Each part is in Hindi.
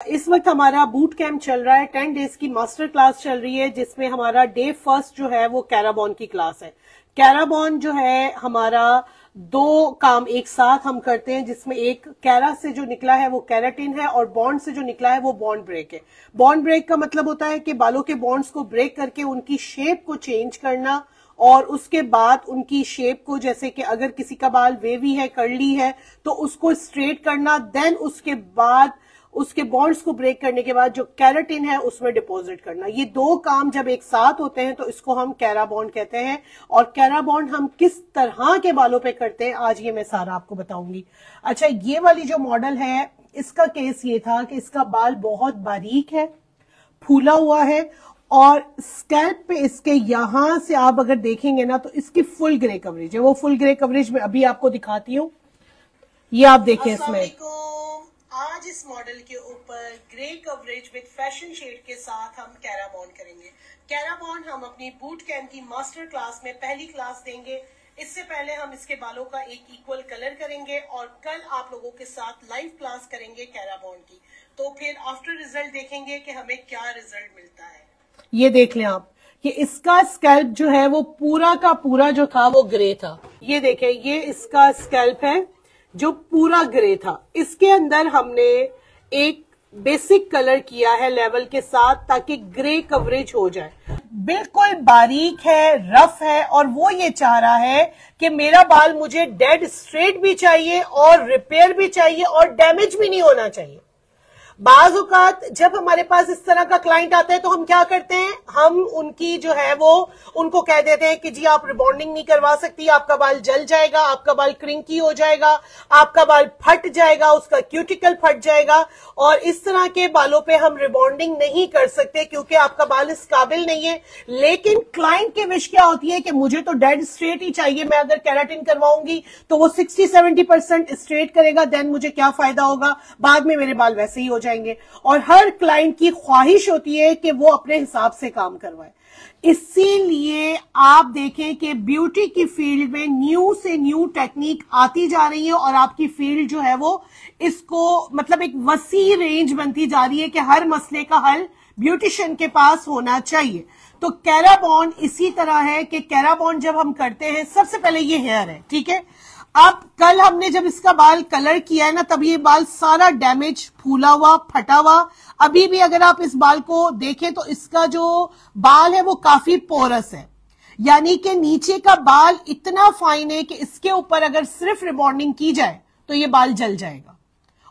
इस वक्त हमारा बूट कैंप चल रहा है, 10 डेज की मास्टर क्लास चल रही है, जिसमें हमारा डे फर्स्ट जो है वो कैराबॉन की क्लास है। कैराबॉन जो है हमारा दो काम एक साथ हम करते हैं, जिसमें एक कैरा से जो निकला है वो कैराटिन है और बॉन्ड से जो निकला है वो बॉन्ड ब्रेक है। बॉन्ड ब्रेक का मतलब होता है कि बालों के बॉन्ड्स को ब्रेक करके उनकी शेप को चेंज करना, और उसके बाद उनकी शेप को, जैसे कि अगर किसी का बाल वेवी है, कर्ली है, तो उसको स्ट्रेट करना, देन उसके बाद उसके बॉन्ड्स को ब्रेक करने के बाद जो कैराटिन है उसमें डिपॉजिट करना। ये दो काम जब एक साथ होते हैं तो इसको हम कैरा बॉन्ड कहते हैं। और कैरा बॉन्ड हम किस तरह के बालों पे करते हैं आज ये मैं सारा आपको बताऊंगी। अच्छा, ये वाली जो मॉडल है इसका केस ये था कि इसका बाल बहुत बारीक है, फूला हुआ है, और स्कैल्प पे इसके यहां से आप अगर देखेंगे ना तो इसकी फुल ग्रे कवरेज है। वो फुल ग्रे कवरेज में अभी आपको दिखाती हूँ, ये आप देखें इसमें। आज इस मॉडल के ऊपर grey coverage with fashion shade के साथ हम कैराबॉन्ड करेंगे। कैराबॉन्ड हम अपनी बूट कैंप की मास्टर क्लास में पहली क्लास देंगे। इससे पहले हम इसके बालों का एक इक्वल कलर करेंगे और कल आप लोगों के साथ लाइव क्लास करेंगे कैराबॉन्ड की। तो फिर आफ्टर रिजल्ट देखेंगे कि हमें क्या रिजल्ट मिलता है। ये देख लें आप कि इसका स्कैल्प जो है वो पूरा का पूरा जो था वो ग्रे था। ये देखें, ये इसका स्कैल्प है जो पूरा ग्रे था। इसके अंदर हमने एक बेसिक कलर किया है लेवल के साथ, ताकि ग्रे कवरेज हो जाए। बिल्कुल बारीक है, रफ है, और वो ये चाह रहा है कि मेरा बाल मुझे डेड स्ट्रेट भी चाहिए और रिपेयर भी चाहिए और डैमेज भी नहीं होना चाहिए। बाज औकात जब हमारे पास इस तरह का क्लाइंट आता है तो हम क्या करते हैं, हम उनकी जो है वो उनको कह देते हैं कि जी आप रिबॉन्डिंग नहीं करवा सकती, आपका बाल जल जाएगा, आपका बाल क्रिंकी हो जाएगा, आपका बाल फट जाएगा, उसका क्यूटिकल फट जाएगा, और इस तरह के बालों पे हम रिबॉन्डिंग नहीं कर सकते क्योंकि आपका बाल इस काबिल नहीं है। लेकिन क्लाइंट की विश क्या होती है कि मुझे तो डेड स्ट्रेट ही चाहिए, मैं अगर कैराटिन करवाऊंगी तो वो 60-70% स्ट्रेट करेगा, देन मुझे क्या फायदा होगा, बाद में मेरे बाल वैसे ही हो जाएंगे। और हर क्लाइंट की ख्वाहिश होती है कि वो अपने हिसाब से काम करवाए। इसीलिए आप देखें कि ब्यूटी की फील्ड में न्यू से न्यू टेक्निक आती जा रही है और आपकी फील्ड जो है वो इसको मतलब एक वसी रेंज बनती जा रही है कि हर मसले का हल ब्यूटिशियन के पास होना चाहिए। तो कैराबॉन्ड इसी तरह है कि कैराबॉन्ड जब हम करते हैं, सबसे पहले ये हेयर है, ठीक है। अब कल हमने जब इसका बाल कलर किया है ना, तब ये बाल सारा डैमेज, फूला हुआ, फटा हुआ। अभी भी अगर आप इस बाल को देखें तो इसका जो बाल है वो काफी पोरस है, यानी कि नीचे का बाल इतना फाइन है कि इसके ऊपर अगर सिर्फ रिबॉन्डिंग की जाए तो ये बाल जल जाएगा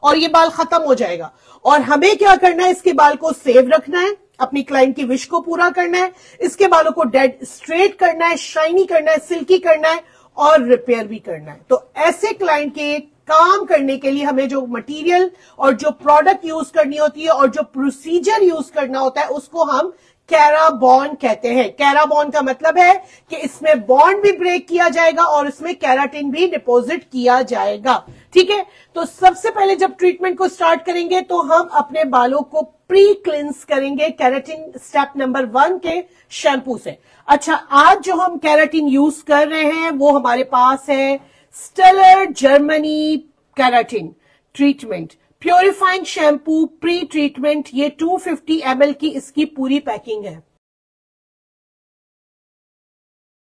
और ये बाल खत्म हो जाएगा। और हमें क्या करना है, इसके बाल को सेव रखना है, अपनी क्लाइंट की विश को पूरा करना है, इसके बालों को डेड स्ट्रेट करना है, शाइनी करना है, सिल्की करना है और रिपेयर भी करना है। तो ऐसे क्लाइंट के काम करने के लिए हमें जो मटेरियल और जो प्रोडक्ट यूज करनी होती है और जो प्रोसीजर यूज करना होता है उसको हम कैराबॉन्ड कहते हैं। कैराबॉन्ड का मतलब है कि इसमें बॉन्ड भी ब्रेक किया जाएगा और इसमें कैराटिन भी डिपॉजिट किया जाएगा, ठीक है। तो सबसे पहले जब ट्रीटमेंट को स्टार्ट करेंगे तो हम अपने बालों को प्री क्लिंस करेंगे कैराटिन स्टेप नंबर 1 के शैम्पू से। अच्छा, आज जो हम कैराटिन यूज कर रहे हैं वो हमारे पास है stellar Germany keratin treatment purifying shampoo pre treatment. ये 250 ml की इसकी पूरी पैकिंग है।